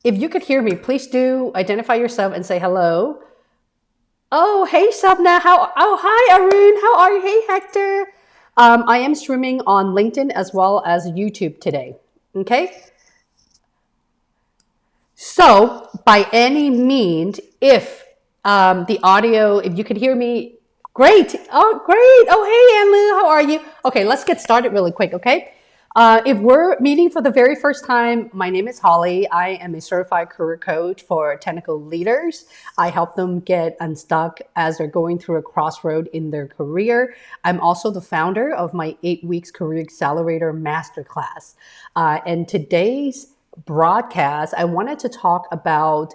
If you could hear me, please do identify yourself and say hello. Oh, hey, Sabna. Hi, Arun. How are you? Hey, Hector. I am streaming on LinkedIn as well as YouTube today. Okay. So, by any means, if the audio, if you could hear me, great. Oh, great. Oh, hey, Anlu, how are you? Okay, let's get started really quick, okay? If we're meeting for the very first time, my name is Holly. I am a certified career coach for technical leaders. I help them get unstuck as they're going through a crossroad in their career. I'm also the founder of my 8 weeks career accelerator masterclass. And today's broadcast, I wanted to talk about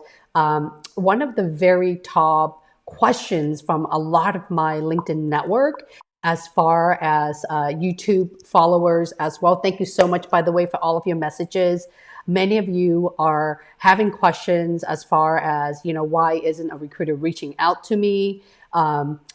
one of the very top questions from a lot of my LinkedIn network as far as YouTube followers as well. Thank you so much, by the way, for all of your messages. Many of you are having questions as far as, why isn't a recruiter reaching out to me?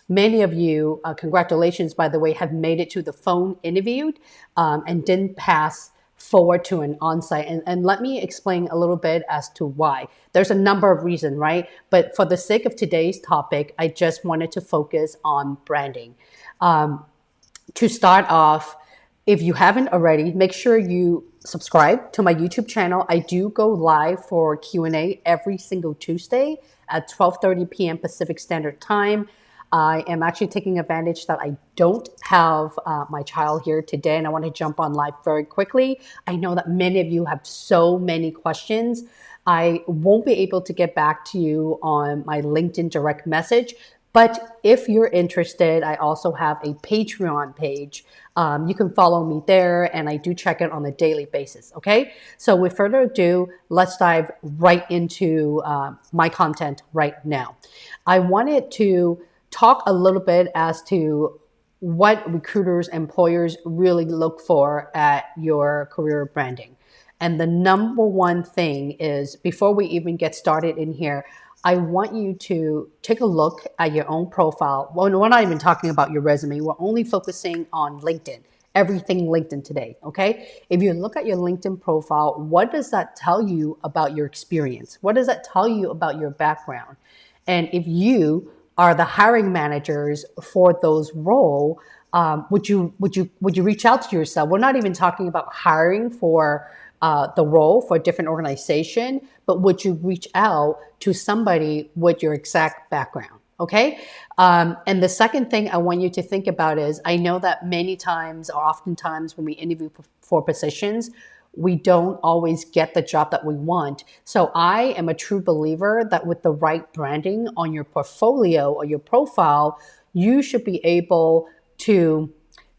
Many of you, congratulations, by the way, have made it to the phone interview and didn't pass forward to an on-site. And let me explain a little bit as to why. There's a number of reasons, right? But for the sake of today's topic, I just wanted to focus on branding. To start off, if you haven't already, make sure you subscribe to my YouTube channel. I do go live for Q&A every single Tuesday at 12:30 p.m. Pacific Standard Time. I am actually taking advantage that I don't have my child here today, and I want to jump on live very quickly. I know that many of you have so many questions. I won't be able to get back to you on my LinkedIn direct message, but if you're interested, I also have a Patreon page. You can follow me there, and I do check it on a daily basis. Okay. So with further ado, let's dive right into my content right now. I wanted to talk a little bit as to what recruiters, employers really look for at your career branding. And the number one thing is, before we even get started in here, I want you to take a look at your own profile. Well, we're not even talking about your resume. We're only focusing on LinkedIn, everything LinkedIn today, okay? If you look at your LinkedIn profile, what does that tell you about your experience? What does that tell you about your background? And if you are the hiring managers for those roles, would you reach out to yourself? We're not even talking about hiring for the role for a different organization, but would you reach out to somebody with your exact background? Okay. And the second thing I want you to think about is, I know that many times or oftentimes when we interview for positions, we don't always get the job that we want. So I am a true believer that with the right branding on your portfolio or your profile, you should be able to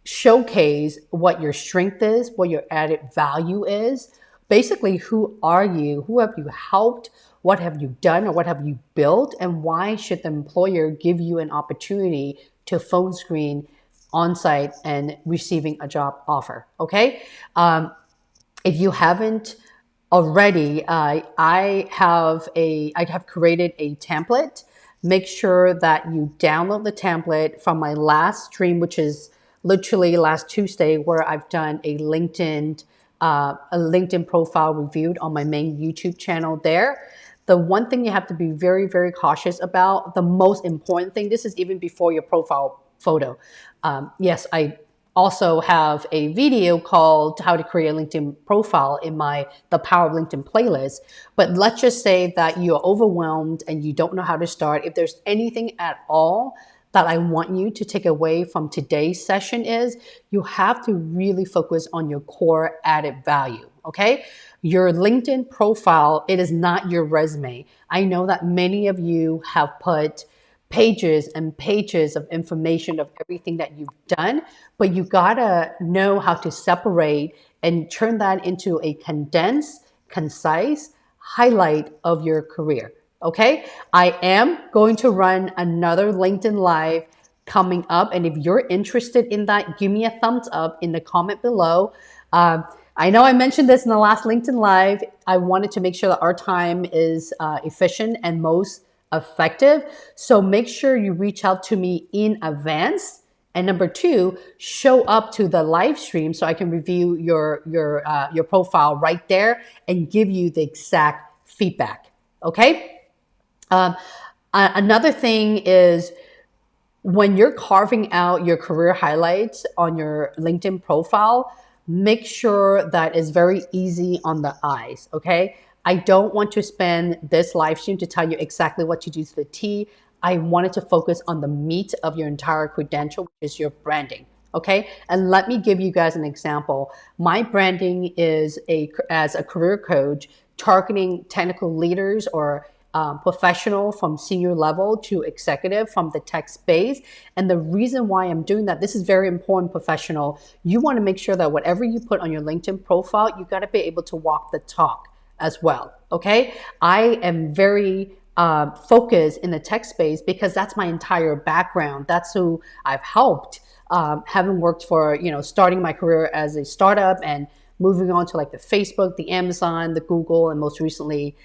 showcase what your strength is, what your added value is. Basically, who are you? Who have you helped? What have you done or what have you built? And why should the employer give you an opportunity to phone screen on site and receiving a job offer? Okay. If you haven't already, I have created a template. Make sure that you download the template from my last stream, which is literally last Tuesday, where I've done a LinkedIn profile reviewed on my main YouTube channel there. The one thing you have to be very, very cautious about, the most important thing, this is even before your profile photo. Yes, I also have a video called How to Create a LinkedIn Profile in my The Power of LinkedIn playlist. But let's just say that you're overwhelmed and you don't know how to start. If there's anything at all that I want you to take away from today's session, is you have to really focus on your core added value. Okay. Your LinkedIn profile, it is not your resume. I know that many of you have put pages and pages of information of everything that you've done, but you gotta know how to separate and turn that into a condensed, concise highlight of your career. Okay, I am going to run another LinkedIn Live coming up, and if you're interested in that, give me a thumbs up in the comment below. I know I mentioned this in the last LinkedIn Live. I wanted to make sure that our time is efficient and most effective. So make sure you reach out to me in advance. And number two, show up to the live stream so I can review your profile right there and give you the exact feedback. Okay. Another thing is, when you're carving out your career highlights on your LinkedIn profile, make sure that it's very easy on the eyes, okay? I don't want to spend this live stream to tell you exactly what to do to the T. I wanted to focus on the meat of your entire credential, which is your branding, okay? And let me give you guys an example. My branding is as a career coach, targeting technical leaders or professional from senior level to executive from the tech space. And the reason why I'm doing that, this is very important, professional. You want to make sure that whatever you put on your LinkedIn profile, you got to be able to walk the talk as well. Okay. I am very focused in the tech space because that's my entire background. That's who I've helped. Having worked for, starting my career as a startup and moving on to like the Facebook, the Amazon, the Google, and most recently,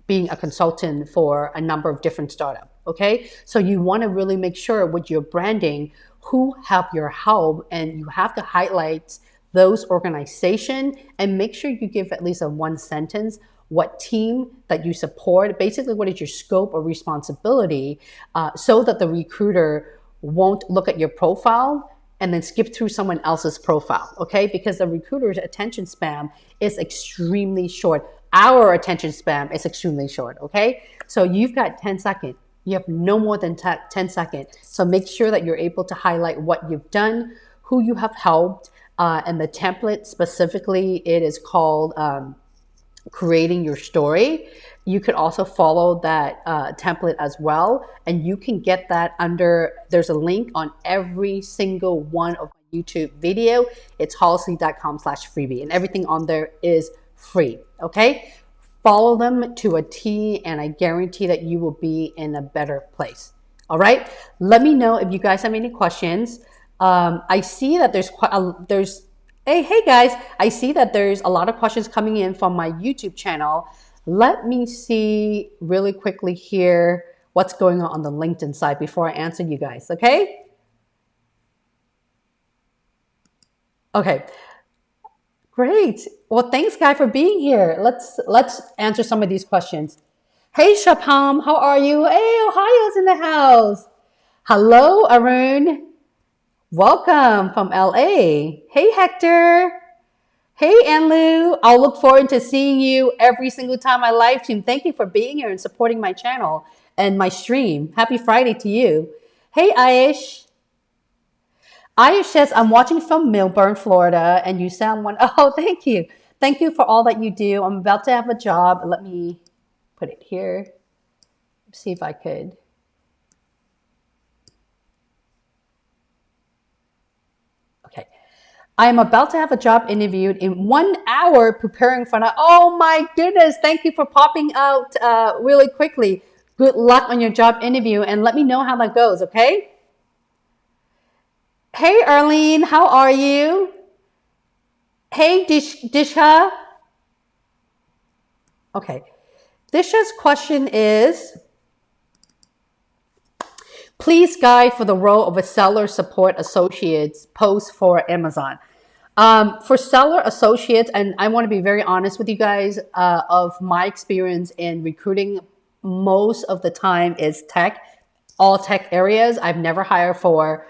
being a consultant for a number of different startups. Okay. So you want to really make sure with your branding, who have your help, and you have to highlight those organizations and make sure you give at least a one sentence, what team that you support, basically what is your scope or responsibility, so that the recruiter won't look at your profile and then skip through someone else's profile, okay? Because the recruiter's attention span is extremely short. Our attention span is extremely short, okay? So you've got 10 seconds. You have no more than 10 seconds. So make sure that you're able to highlight what you've done, who you have helped, and the template specifically, it is called creating your story. You could also follow that template as well. And you can get that there's a link on every single one of my YouTube video. It's halsey.com/freebie, and everything on there is free. Okay. Follow them to a T, and I guarantee that you will be in a better place. All right. Let me know if you guys have any questions. I see that hey guys, I see that there's a lot of questions coming in from my YouTube channel. Let me see really quickly here what's going on the LinkedIn side before I answer you guys, okay? Okay, great. Well, thanks guys for being here. Let's answer some of these questions. Hey Shapam, how are you? Hey, Ohio's in the house. Hello, Arun. Welcome from LA. Hey Hector. Hey, Anlu, I'll look forward to seeing you every single time I live stream. Thank you for being here and supporting my channel and my stream. Happy Friday to you. Hey, Aish. Aish says, I'm watching from Melbourne, Florida, and you sound one. Oh, thank you. Thank you for all that you do. I'm about to have a job. Let me put it here. See if I could. Okay. I'm about to have a job interview in 1 hour preparing for that. Oh my goodness. Thank you for popping out really quickly. Good luck on your job interview and let me know how that goes, okay? Hey, Arlene, how are you? Hey, Disha. Okay. Disha's question is, please guide for the role of a seller support associates post for Amazon. For seller associates, and I want to be very honest with you guys, of my experience in recruiting, most of the time is tech, all tech areas. I've never hired for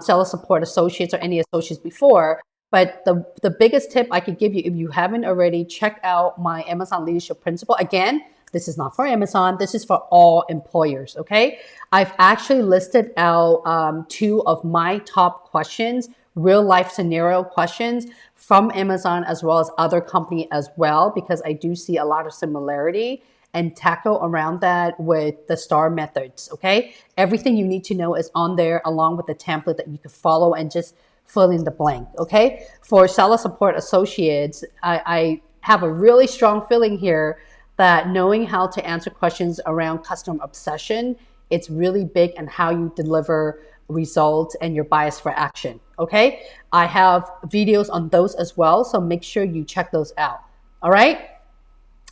seller support associates or any associates before. But the biggest tip I could give you, if you haven't already, check out my Amazon Leadership Principle. Again, this is not for Amazon. This is for all employers, okay? I've actually listed out 2 of my top questions, real life scenario questions from Amazon as well as other company as well, because I do see a lot of similarity and tackle around that with the STAR methods, okay? Everything you need to know is on there along with the template that you can follow and just fill in the blank, okay? For seller support associates, I have a really strong feeling here that knowing how to answer questions around customer obsession, it's really big, and how you deliver results and your bias for action, okay? I have videos on those as well, so make sure you check those out, all right?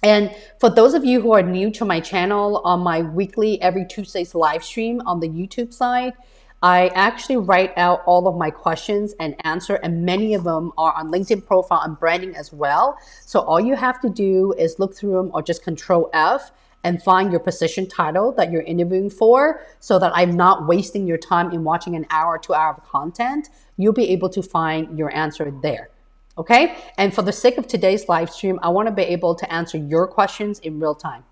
And for those of you who are new to my channel, on my weekly, every Tuesday's live stream on the YouTube side, I actually write out all of my questions and answer, and many of them are on LinkedIn profile and branding as well. So all you have to do is look through them or just Control F and find your position title that you're interviewing for, so that I'm not wasting your time in watching an hour, 2 hour of content. You'll be able to find your answer there. Okay? And for the sake of today's live stream, I want to be able to answer your questions in real time.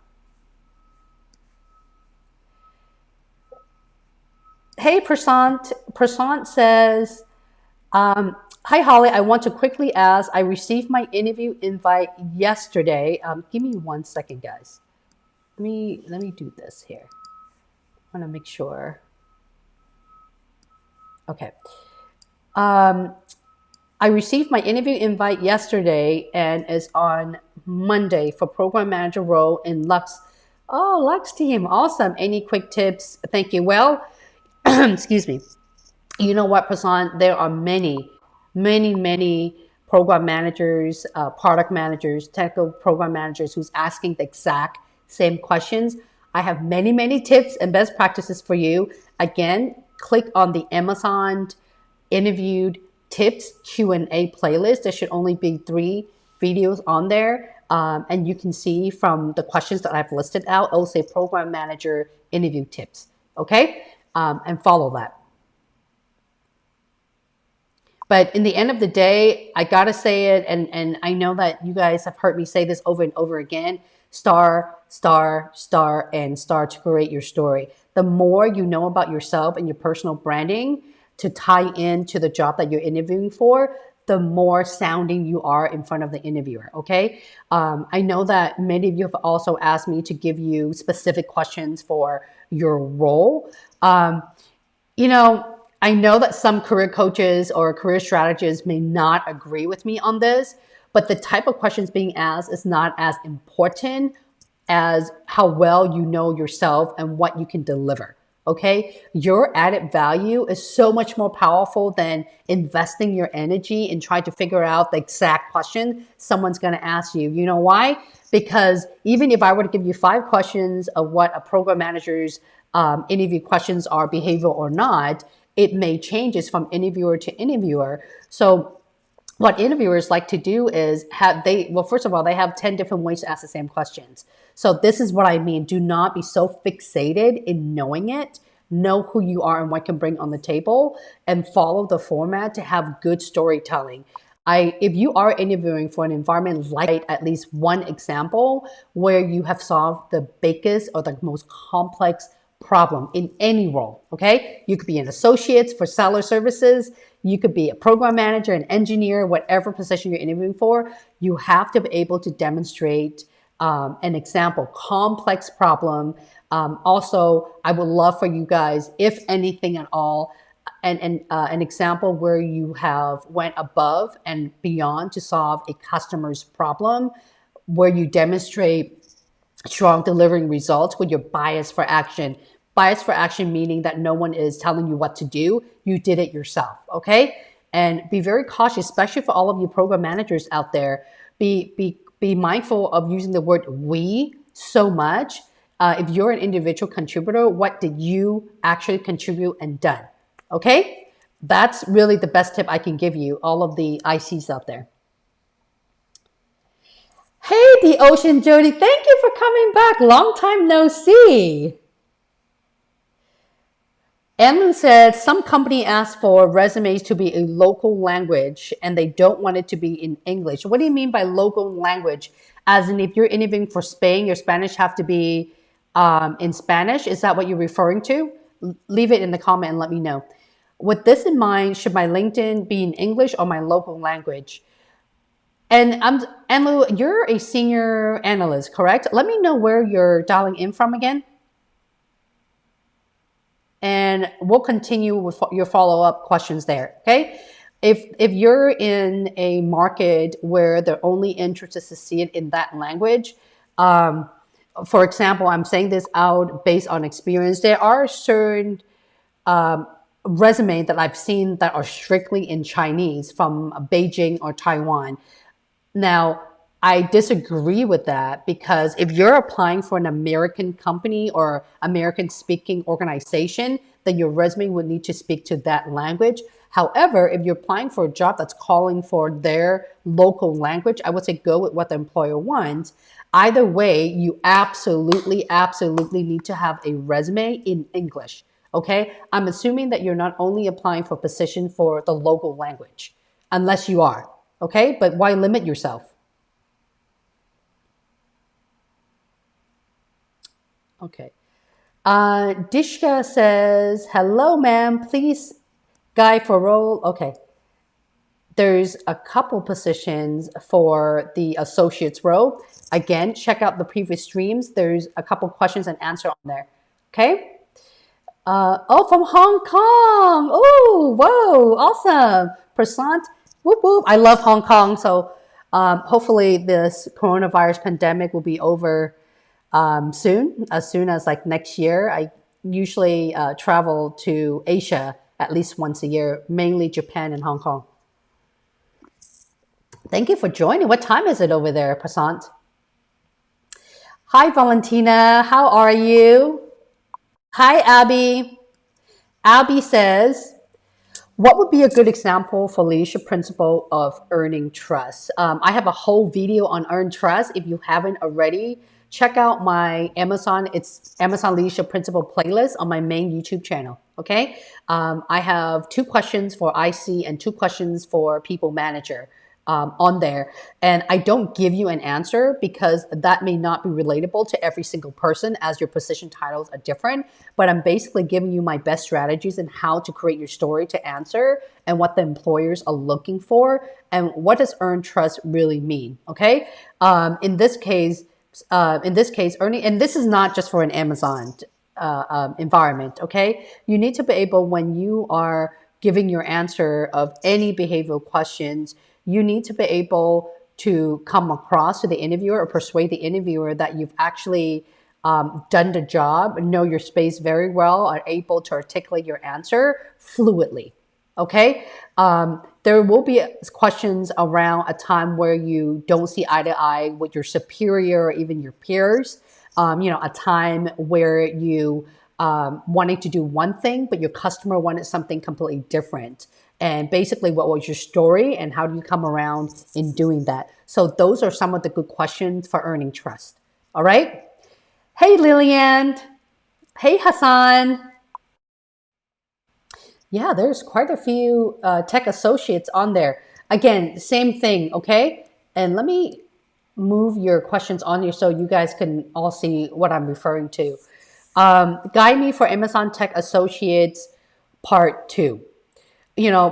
Hey, Prasant. Prasant says, hi, Holly. I want to quickly ask, I received my interview invite yesterday. Give me 1 second, guys. Let me do this here. I want to make sure. Okay. I received my interview invite yesterday and is on Monday for program manager role in Lux. Oh, Lux team. Awesome. Any quick tips? Thank you. Well, excuse me. You know what, Prasan? There are many program managers, product managers, technical program managers who's asking the exact same questions. I have many tips and best practices for you. Again, click on the Amazon interviewed tips Q&A playlist. There should only be 3 videos on there. And you can see from the questions that I've listed out, it'll say program manager interview tips. Okay? And follow that. But in the end of the day, I gotta say it, and I know that you guys have heard me say this over and over again, star to create your story. The more you know about yourself and your personal branding to tie into the job that you're interviewing for, the more sounding you are in front of the interviewer, okay? I know that many of you have also asked me to give you specific questions for your role. You know, I know that some career coaches or career strategists may not agree with me on this, but the type of questions being asked is not as important as how well you know yourself and what you can deliver. Okay, your added value is so much more powerful than investing your energy in trying to figure out the exact question someone's going to ask you. You know why? Because even if I were to give you 5 questions of what a program manager's interview questions are, behavioral or not, it may changes from interviewer to interviewer. So what interviewers like to do is first of all, they have 10 different ways to ask the same questions. So this is what I mean. Do not be so fixated in knowing it. Know who you are and what you can bring on the table, and follow the format to have good storytelling. If you are interviewing for an environment, like at least one example where you have solved the biggest or the most complex problem in any role, okay? You could be an associate for seller services. You could be a program manager, an engineer, whatever position you're interviewing for. You have to be able to demonstrate an example, complex problem. Also, I would love for you guys, if anything at all, an example where you have went above and beyond to solve a customer's problem, where you demonstrate strong delivering results with your bias for action. Bias for action meaning that no one is telling you what to do. You did it yourself, okay? And be very cautious, especially for all of you program managers out there. Be mindful of using the word we so much. If you're an individual contributor, what did you actually contribute and done? Okay? That's really the best tip I can give you, all of the ICs out there. Hey, the Ocean Jody, thank you for coming back. Long time no see. Anlin said some company asked for resumes to be a local language and they don't want it to be in English. What do you mean by local language? As in, if you're interviewing for Spain, your Spanish have to be in Spanish? Is that what you're referring to? Leave it in the comment and let me know. With this in mind, should my LinkedIn be in English or my local language? And Anlu, you're a senior analyst, correct? Let me know where you're dialing in from again. And we'll continue with your follow-up questions there, okay? If you're in a market where they're only interested to see it in that language, for example, I'm saying this out based on experience, there are certain resumes that I've seen that are strictly in Chinese from Beijing or Taiwan. Now, I disagree with that because if you're applying for an American company or American speaking organization, then your resume would need to speak to that language. However, if you're applying for a job that's calling for their local language, I would say go with what the employer wants. Either way, you absolutely, absolutely need to have a resume in English. Okay. I'm assuming that you're not only applying for a position for the local language, unless you are. Okay. But why limit yourself? Okay. Dishka says, hello, ma'am. Please, guy for role. Okay. There's a couple positions for the associate's role. Again, check out the previous streams. There's a couple questions and answer on there. Okay. Oh, from Hong Kong. Oh, whoa, awesome. Prasant, whoop, whoop. I love Hong Kong. So hopefully this coronavirus pandemic will be over soon as like next year. I usually travel to Asia at least once a year, mainly Japan and Hong Kong. Thank you for joining. What time is it over there, Prasant? Hi, Valentina. How are you? Hi, Abby. Abby says, what would be a good example for leadership principle of earning trust? I have a whole video on earn trust. If you haven't already, check out my it's Amazon leadership principle playlist on my main YouTube channel. Okay. I have 2 questions for IC and 2 questions for people manager. On there. And I don't give you an answer because that may not be relatable to every single person as your position titles are different. But I'm basically giving you my best strategies and how to create your story to answer and what the employers are looking for and what does earn trust really mean. Okay. In this case, earning, and this is not just for an Amazon environment. Okay. You need to be able, when you are giving your answer of any behavioral questions, you need to be able to come across to the interviewer or persuade the interviewer that you've actually done the job, know your space very well, are able to articulate your answer fluidly. Okay. There will be questions around a time where you don't see eye to eye with your superior or even your peers. A time where you wanting to do one thing, but your customer wanted something completely different. And basically, what was your story and how do you come around in doing that? So those are some of the good questions for earning trust. All right. Hey, Lillian. Hey, Hassan. Yeah, there's quite a few tech associates on there. Again, same thing. Okay. And let me move your questions on here so you guys can all see what I'm referring to. Guide me for Amazon Tech Associates Part 2.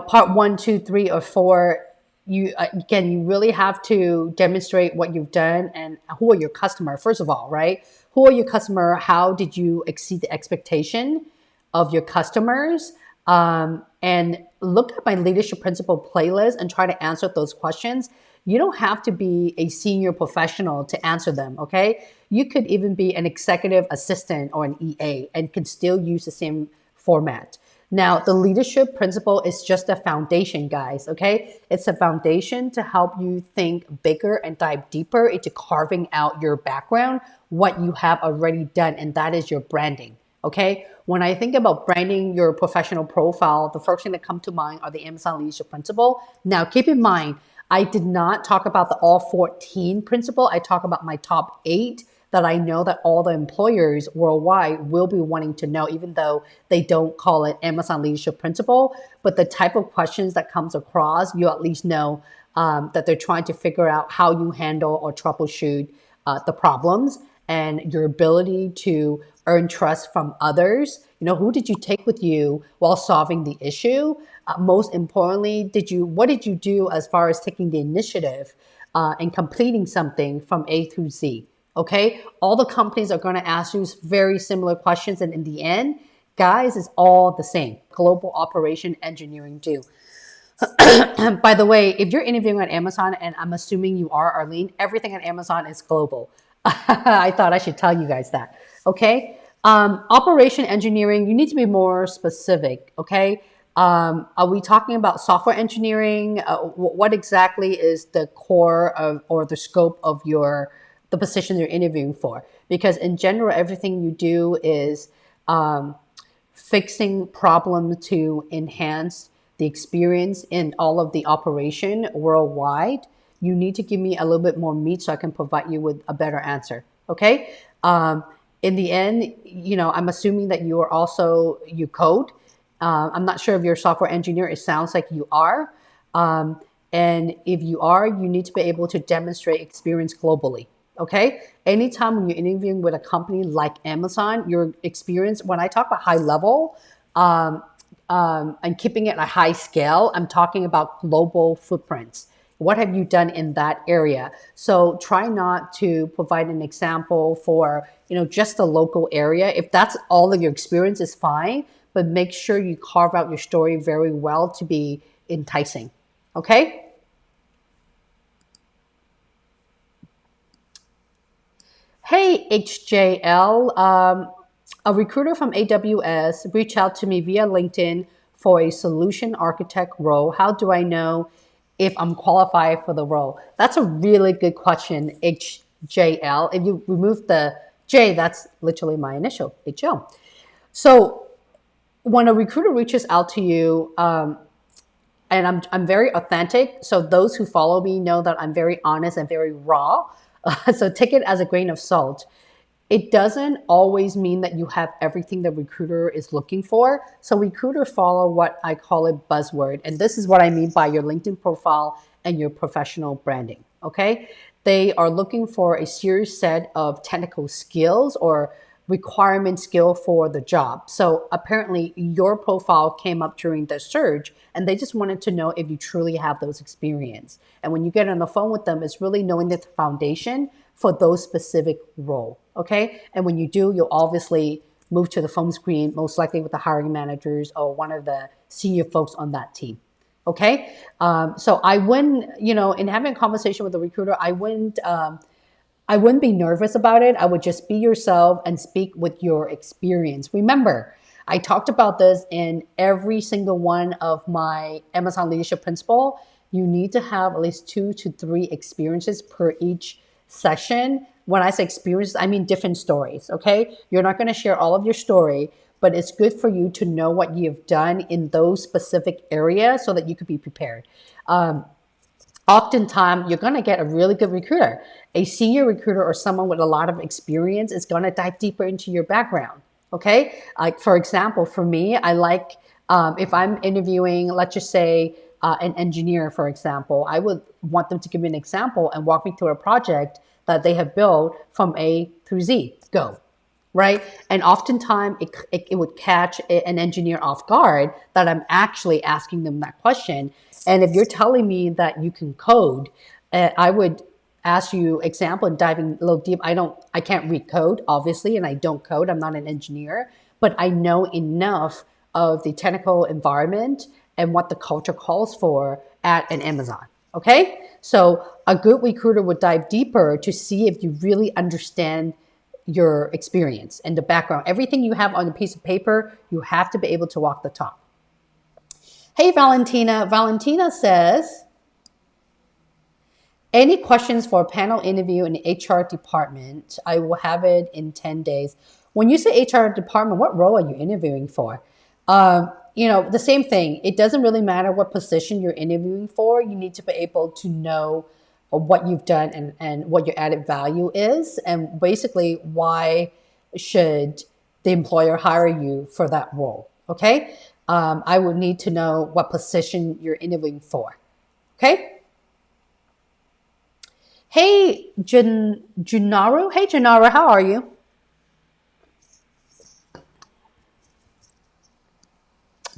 Part 1, 2, 3, or 4, you really have to demonstrate what you've done and who are your customer, first of all, right? Who are your customer? How did you exceed the expectation of your customers? And look at my leadership principle playlist and try to answer those questions. You don't have to be a senior professional to answer them, okay? You could even be an executive assistant or an EA and can still use the same format. Now, the leadership principle is just a foundation, guys, okay? It's a foundation to help you think bigger and dive deeper into carving out your background, what you have already done, and that is your branding, okay? When I think about branding your professional profile, the first thing that comes to mind are the Amazon leadership principle. Now, keep in mind, I did not talk about the all 14 principle. I talk about my top 8 that I know that all the employers worldwide will be wanting to know, even though they don't call it Amazon leadership principle. But the type of questions that comes across, you at least know that they're trying to figure out how you handle or troubleshoot the problems and your ability to earn trust from others. Who did you take with you while solving the issue? Most importantly, what did you do as far as taking the initiative and completing something from A through Z? Okay, all the companies are going to ask you very similar questions, and in the end, guys, it's all the same. Global operation engineering do. By the way, if you're interviewing at Amazon, and I'm assuming you are, Arlene, everything at Amazon is global. I thought I should tell you guys that. Okay, operation engineering, you need to be more specific. Okay, are we talking about software engineering? What exactly is the core of or the scope of the position you're interviewing for? Because in general, everything you do is fixing problems to enhance the experience in all of the operation worldwide, you need to give me a little bit more meat so I can provide you with a better answer. Okay. In the end, I'm assuming that you code. I'm not sure if you're a software engineer. It sounds like you are. And if you are, you need to be able to demonstrate experience globally. Okay. Anytime when you're interviewing with a company like Amazon, your experience, when I talk about high level, and keeping it at a high scale, I'm talking about global footprints. What have you done in that area? So try not to provide an example for, just the local area. If that's all of your experience is fine, but make sure you carve out your story very well to be enticing. Okay? Hey, HJL. A recruiter from AWS reached out to me via LinkedIn for a solution architect role. How do I know if I'm qualified for the role? That's a really good question, HJL. If you remove the J, that's literally my initial, HL. So when a recruiter reaches out to you, and I'm very authentic. So those who follow me know that I'm very honest and very raw. So take it as a grain of salt. It doesn't always mean that you have everything the recruiter is looking for. So recruiters follow what I call a buzzword. And this is what I mean by your LinkedIn profile and your professional branding. Okay. They are looking for a serious set of technical skills or requirement skill for the job. So apparently your profile came up during the search and they just wanted to know if you truly have those experience. And when you get on the phone with them, it's really knowing the foundation for those specific role. Okay. And when you do, you'll obviously move to the phone screen, most likely with the hiring managers or one of the senior folks on that team. Okay. So I wouldn't, in having a conversation with the recruiter, I wouldn't be nervous about it. I would just be yourself and speak with your experience. Remember, I talked about this in every single one of my Amazon leadership principle. You need to have at least 2 to 3 experiences per each session. When I say experiences, I mean different stories, okay? You're not going to share all of your story, but it's good for you to know what you've done in those specific areas so that you could be prepared. Oftentimes, you're going to get a really good recruiter. A senior recruiter or someone with a lot of experience is going to dive deeper into your background. Okay. Like, for example, for me, I like, if I'm interviewing, let's just say, an engineer, for example, I would want them to give me an example and walk me through a project that they have built from A through Z. Go. Right. And oftentimes it would catch an engineer off guard that I'm actually asking them that question. And if you're telling me that you can code, I would ask you example and diving a little deep. I can't read code, obviously, and I don't code. I'm not an engineer, but I know enough of the technical environment and what the culture calls for at an Amazon. Okay. So a good recruiter would dive deeper to see if you really understand your experience and the background. Everything you have on a piece of paper, you have to be able to walk the talk. Hey, Valentina. Valentina says, any questions for a panel interview in the HR department? I will have it in 10 days. When you say HR department, what role are you interviewing for? The same thing. It doesn't really matter what position you're interviewing for. You need to be able to know what you've done and what your added value is. And basically, why should the employer hire you for that role? Okay. I would need to know what position you're interviewing for. Okay. Hey, Junaru. Hey, Junaru, how are you?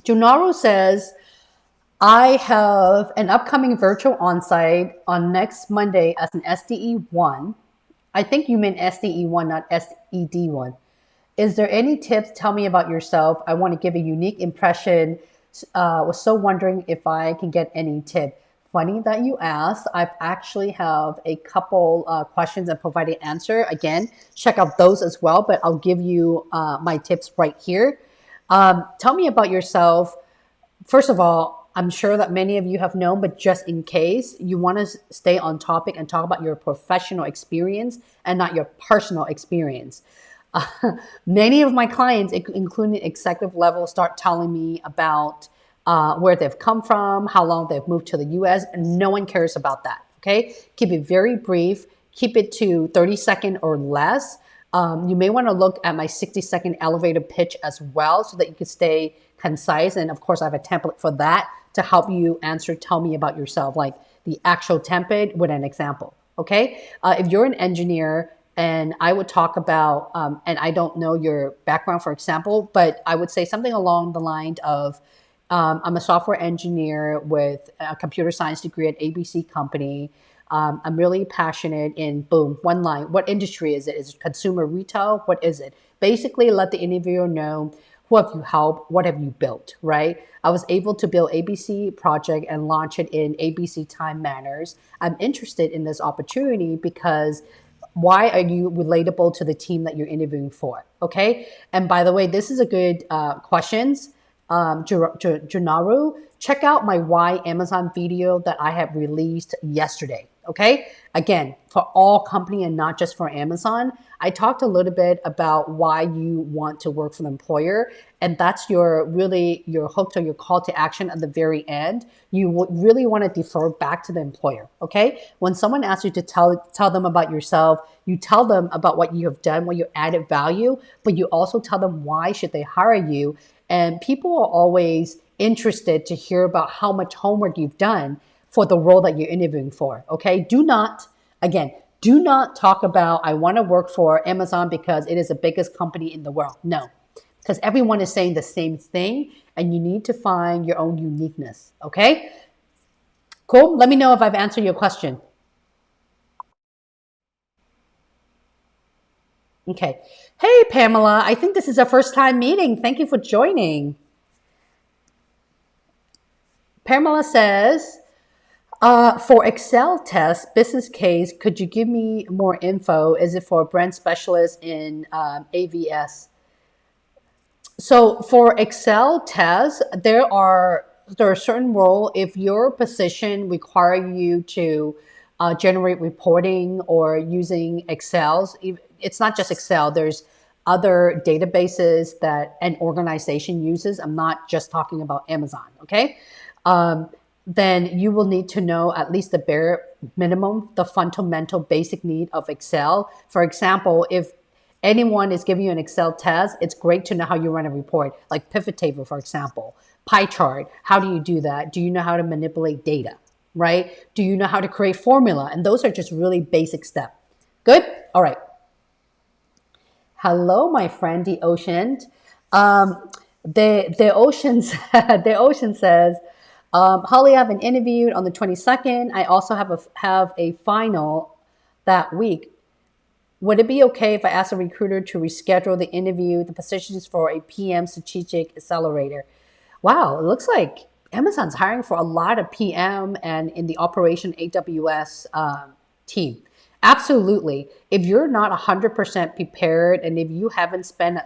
Junaru says, I have an upcoming virtual onsite on next Monday as an SDE1. I think you meant SDE1, not SED1. Is there any tips? Tell me about yourself. I want to give a unique impression. Was so wondering if I can get any tip. Funny that you asked. I actually have a couple questions and provided answer. Again, check out those as well, but I'll give you my tips right here. Tell me about yourself. First of all, I'm sure that many of you have known, but just in case, you want to stay on topic and talk about your professional experience and not your personal experience. Many of my clients, including executive level, start telling me about where they've come from, how long they've moved to the US, and no one cares about that. Okay, keep it very brief, keep it to 30-second or less. You may want to look at my 60-second elevator pitch as well so that you can stay concise. And of course, I have a template for that to help you answer, tell me about yourself, like the actual template with an example. Okay, if you're an engineer, and I would talk about, and I don't know your background, for example, but I would say something along the line of, I'm a software engineer with a computer science degree at ABC company. I'm really passionate in, boom, one line. What industry is it? Is it consumer retail? What is it? Basically, let the interviewer know, who have you helped? What have you built, right? I was able to build ABC project and launch it in ABC time manners. I'm interested in this opportunity because why are you relatable to the team that you're interviewing for? Okay. And by the way, this is a good questions. Junaru, check out my Why Amazon video that I have released yesterday. Okay. Again, for all company and not just for Amazon, I talked a little bit about why you want to work for an employer. And that's your hook or your call to action at the very end. You really want to defer back to the employer. Okay. When someone asks you to tell them about yourself, you tell them about what you have done, what your added value, but you also tell them why should they hire you. And people are always interested to hear about how much homework you've done for the role that you're interviewing for. Okay. Do not talk about, I want to work for Amazon because it is the biggest company in the world. No, because everyone is saying the same thing and you need to find your own uniqueness. Okay. Cool. Let me know if I've answered your question. Okay. Hey, Pamela, I think this is our first time meeting. Thank you for joining. Pamela says, for Excel test business case, could you give me more info? Is it for a brand specialist in AVS? So for Excel tests, there are certain role. If your position require you to generate reporting or using Excels, it's not just Excel. There's other databases that an organization uses. I'm not just talking about Amazon. Okay. Then you will need to know at least the bare minimum, the fundamental basic need of Excel. For example, if anyone is giving you an Excel test, it's great to know how you run a report, like pivot table, for example, pie chart. How do you do that? Do you know how to manipulate data, right? Do you know how to create formula? And those are just really basic steps. Good? All right. Hello, my friend, the ocean. The ocean the ocean says, Holly, I've been interviewed on the 22nd. I also have a final that week. Would it be okay if I ask a recruiter to reschedule the interview? The position is for a PM strategic accelerator. Wow, it looks like Amazon's hiring for a lot of PM and in the operation AWS team. Absolutely. If you're not 100% prepared and if you haven't spent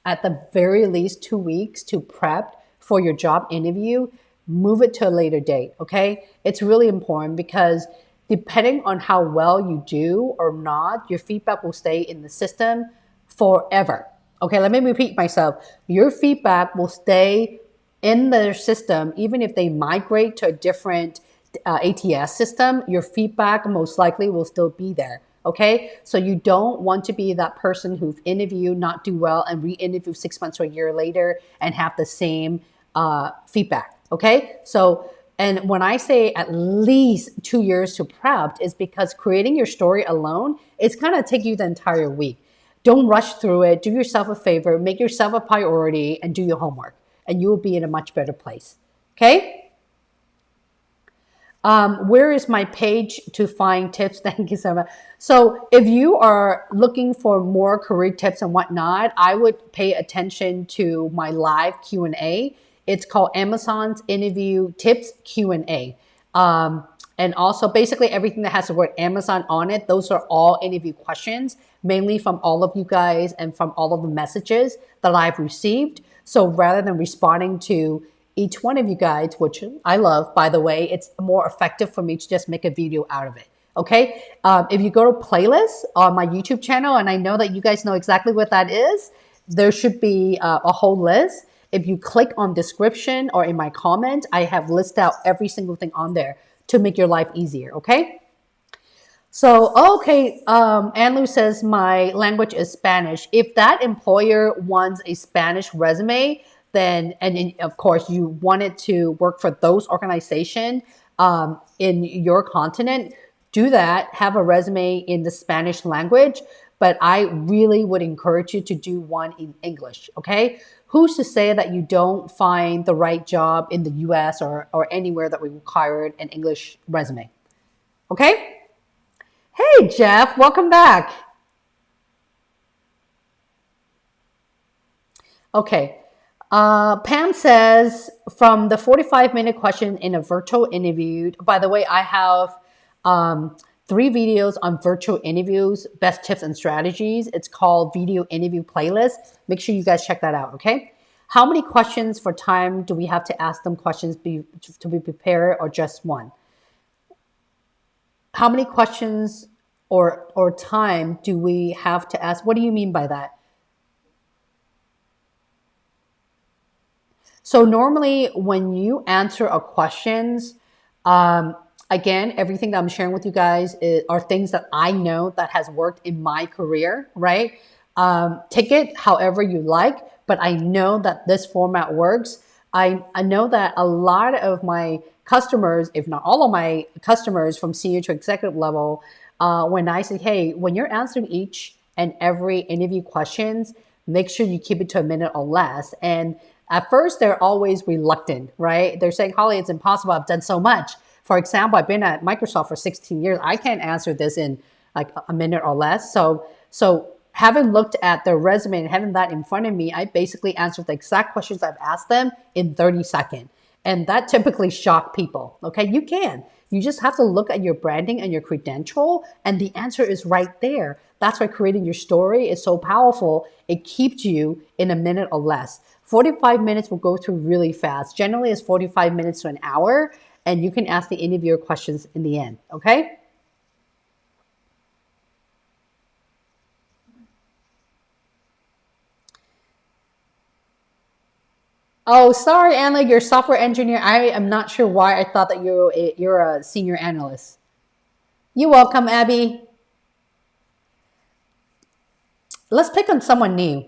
at the very least 2 weeks to prep for your job interview, move it to a later date. Okay. It's really important because depending on how well you do or not, your feedback will stay in the system forever. Okay, let me repeat myself. Your feedback will stay in their system, even if they migrate to a different ATS system, your feedback most likely will still be there. Okay, so you don't want to be that person who've interviewed, not do well, and re-interview 6 months or a year later and have the same feedback. Okay, so and when I say at least 2 years to prep, is because creating your story alone, it's gonna take you the entire week. Don't rush through it. Do yourself a favor, make yourself a priority, and do your homework, and you will be in a much better place. Okay. Where is my page to find tips? Thank you so much. So if you are looking for more career tips and whatnot, I would pay attention to my live Q&A. It's called Amazon's Interview Tips Q&A. And also basically everything that has the word Amazon on it, those are all interview questions, mainly from all of you guys and from all of the messages that I've received. So rather than responding to each one of you guys, which I love, by the way, it's more effective for me to just make a video out of it. Okay. If you go to playlists on my YouTube channel, and I know that you guys know exactly what that is, there should be a whole list. If you click on description or in my comment, I have listed out every single thing on there to make your life easier. Okay. So, okay, Anlu says my language is Spanish. If that employer wants a Spanish resume, then, of course you wanted to work for those organizations in your continent, do that, have a resume in the Spanish language. But I really would encourage you to do one in English, okay? Who's to say that you don't find the right job in the US or anywhere that required an English resume, okay? Hey, Jeff, welcome back. Okay. Pam says from the 45-minute question in a virtual interview, by the way, I have um, 3 videos on virtual interviews, best tips and strategies. It's called Video Interview Playlist. Make sure you guys check that out, okay? How many questions for time do we have to ask them questions to be prepared, or just one? How many questions or time do we have to ask? What do you mean by that? So normally when you answer a questions, um, again, everything that I'm sharing with you guys are things that I know that has worked in my career, right? Take it however you like, but I know that this format works. I know that a lot of my customers, if not all of my customers from senior to executive level, when I say, hey, when you're answering each and every interview questions, make sure you keep it to a minute or less. And at first, they're always reluctant, right? They're saying, Holly, it's impossible. I've done so much. For example, I've been at Microsoft for 16 years. I can't answer this in like a minute or less. So having looked at their resume and having that in front of me, I basically answered the exact questions I've asked them in 30 seconds. And that typically shocked people. Okay, you can. You just have to look at your branding and your credential, and the answer is right there. That's why creating your story is so powerful. It keeps you in a minute or less. 45 minutes will go through really fast. Generally, it's 45 minutes to an hour, and you can ask the interviewer questions in the end. Okay? Oh, sorry, Anna, you're a software engineer. I am not sure why I thought that you're a senior analyst. You're welcome, Abby. Let's pick on someone new.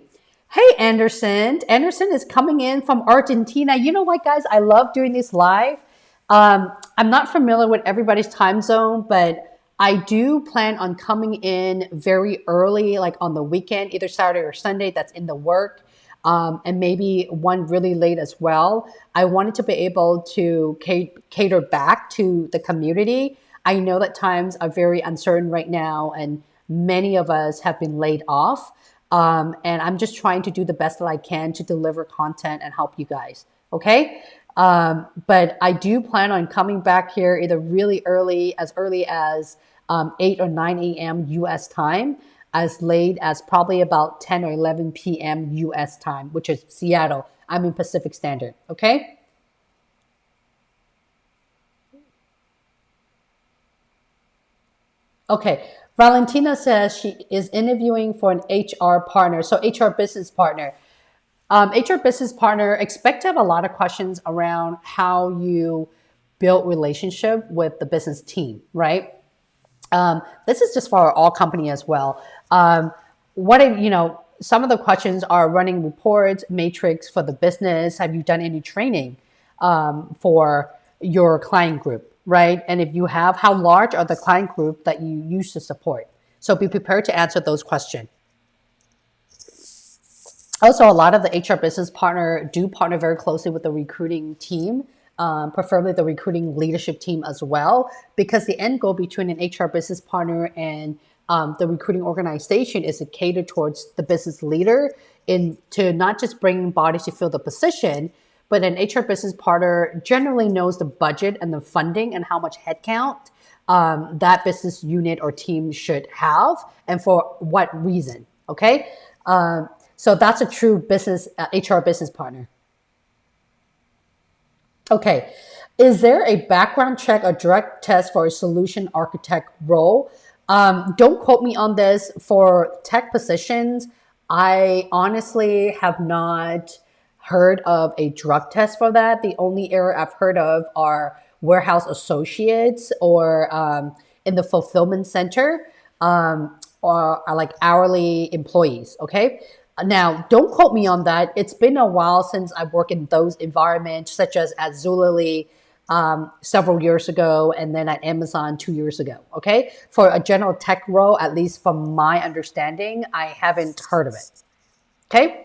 Hey, Anderson. Anderson is coming in from Argentina. You know what, guys? I love doing this live. I'm not familiar with everybody's time zone, but I do plan on coming in very early, like on the weekend, either Saturday or Sunday. That's in the work. And maybe one really late as well. I wanted to be able to cater back to the community. I know that times are very uncertain right now, and many of us have been laid off. And I'm just trying to do the best that I can to deliver content and help you guys. Okay. But I do plan on coming back here either really early as 8 or 9 a.m. US time, as late as probably about 10 or 11 p.m. US time, which is Seattle. I'm in Pacific Standard. Okay. Okay. Valentina says she is interviewing for an HR partner. So HR business partner. HR business partner, expect to have a lot of questions around how you build relationship with the business team, right? This is just for all company as well. Some of the questions are running reports, matrix for the business. Have you done any training for your client group, right? And if you have, how large are the client group that you use to support? So be prepared to answer those questions. Also, a lot of the HR business partner do partner very closely with the recruiting team, preferably the recruiting leadership team as well, because the end goal between an HR business partner and the recruiting organization is to cater towards the business leader in to not just bring bodies to fill the position, but an HR business partner generally knows the budget and the funding and how much headcount that business unit or team should have and for what reason. Okay. So that's a true business HR business partner. Okay. Is there a background check or direct test for a solution architect role? Don't quote me on this. For tech positions, I honestly have not heard of a drug test for that. The only area I've heard of are warehouse associates or in the fulfillment center, or like hourly employees. Okay. Now, don't quote me on that. It's been a while since I've worked in those environments, such as at Zulily several years ago, and then at Amazon 2 years ago. Okay. For a general tech role, at least from my understanding, I haven't heard of it. Okay.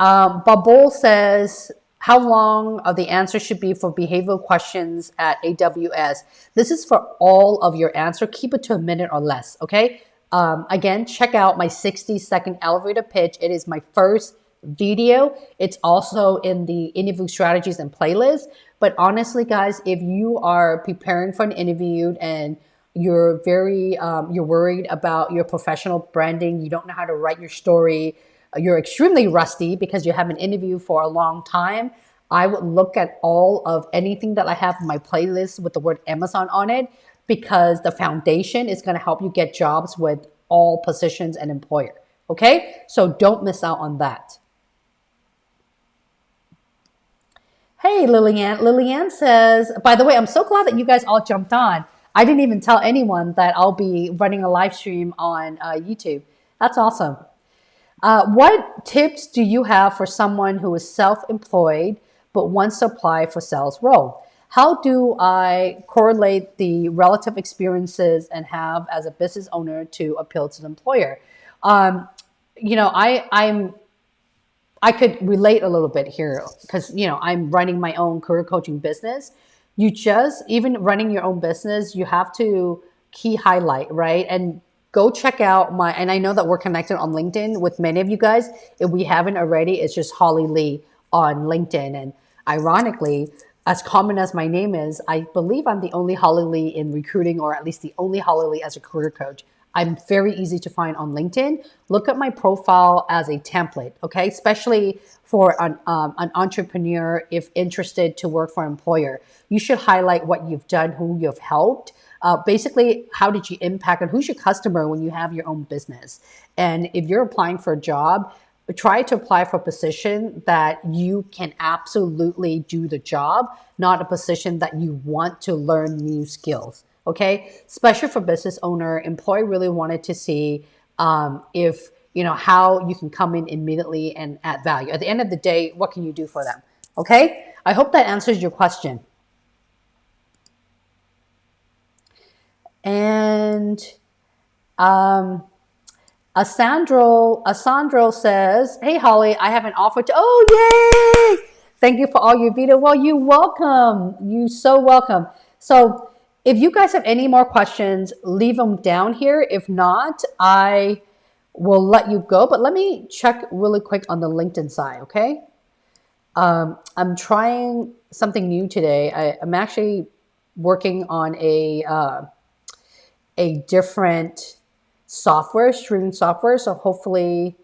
Babul says, how long of the answer should be for behavioral questions at AWS? This is for all of your answer. Keep it to a minute or less, okay? Again, check out my 60-second elevator pitch. It is my first video. It's also in the interview strategies and playlist. But honestly, guys, if you are preparing for an interview and you're you're worried about your professional branding, you don't know how to write your story, you're extremely rusty because you haven't interviewed for a long time, I would look at all of anything that I have in my playlist with the word Amazon on it, because the foundation is going to help you get jobs with all positions and employer. Okay, so don't miss out on that. Hey, Lillian. Lillian says, by the way, I'm so glad that you guys all jumped on. I didn't even tell anyone that I'll be running a live stream on YouTube. That's awesome. What tips do you have for someone who is self-employed but wants to apply for sales role? How do I correlate the relative experiences and have as a business owner to appeal to the employer? You know, I could relate a little bit here because, you know, I'm running my own career coaching business. You just, even running your own business, you have to key highlight, right? And go check out and I know that we're connected on LinkedIn with many of you guys. If we haven't already, it's just Holly Lee on LinkedIn. And ironically, as common as my name is, I believe I'm the only Holly Lee in recruiting, or at least the only Holly Lee as a career coach. I'm very easy to find on LinkedIn. Look at my profile as a template, okay? Especially for an entrepreneur, if interested to work for an employer. You should highlight what you've done, who you've helped. Basically, how did you impact, and who's your customer when you have your own business? And if you're applying for a job, try to apply for a position that you can absolutely do the job, not a position that you want to learn new skills. Okay, especially for business owner, employee really wanted to see if, you know, how you can come in immediately and add value. At the end of the day, what can you do for them? Okay, I hope that answers your question. And Asandro says, hey, Holly, I have an offer to, oh, yay! Thank you for all your video. Well, you're welcome. You're so welcome. So if you guys have any more questions, leave them down here. If not, I will let you go. But let me check really quick on the LinkedIn side, okay? I'm trying something new today. I'm actually working on a different software, streaming software. So hopefully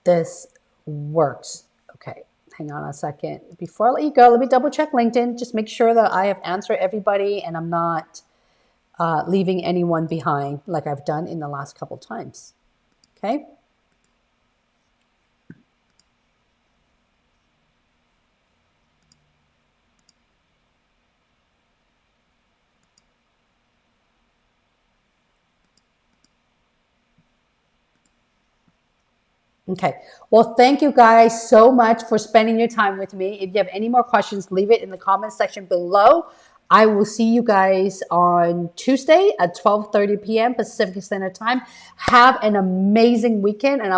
this works. Okay, hang on a second. Before I let you go, let me double check LinkedIn. Just make sure that I have answered everybody and I'm not leaving anyone behind like I've done in the last couple times. Okay. Okay. Well, thank you guys so much for spending your time with me. If you have any more questions, leave it in the comment section below. I will see you guys on Tuesday at 12:30 p.m. Pacific Standard Time. Have an amazing weekend, and